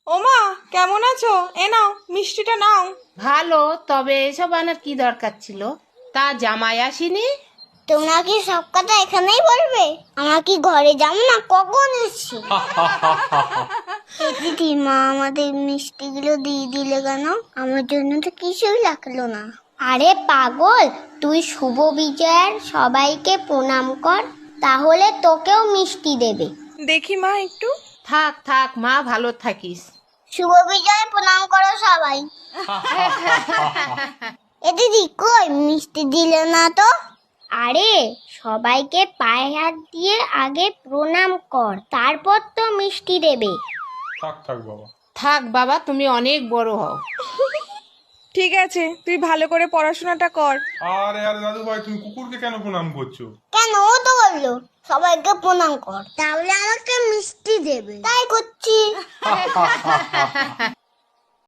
ওমা, কেমন আছো? এ নাও, মিষ্টিটা নাও। ভালো, তবে এসব আনার কি দরকার ছিল? তা জামাই আসেনি? তোমরা কি সব কথা এখানেই বলবে? আমরা কি ঘরে যাবো না? কখন এসছি? দিদি, মা আমাদের মিষ্টিগুলো দিয়ে দিলে কেন? আমার জন্য তো কিছুই লাগলো না। আরে পাগল, তুই শুভ বিজয়ের সবাইকে প্রণাম কর, তাহলে তোকেও মিষ্টি দেবে। দেখি মা একটু। থাক থাক মা, ভালো থাকিস। শুভ বিজয় প্রণাম করো সবাই। এ দিদি, কই মিষ্টি দিলে না তো? আরে সবাইকে পায়ে হাত দিয়ে আগে প্রণাম কর, তারপর তো মিষ্টি দেবে। থাক থাক বাবা। থাক বাবা, তুমি অনেক বড় হও। ঠিক আছে, তুই ভালো করে পড়াশোনাটা কর। আরে আরে দাদু ভাই, তুমি কুকুরকে কেন প্রণাম করছো? কেন? ও তো বললো সবাইকে প্রণাম কর, তাহলে আমাকে মিষ্টি দেবে, তাই করছি।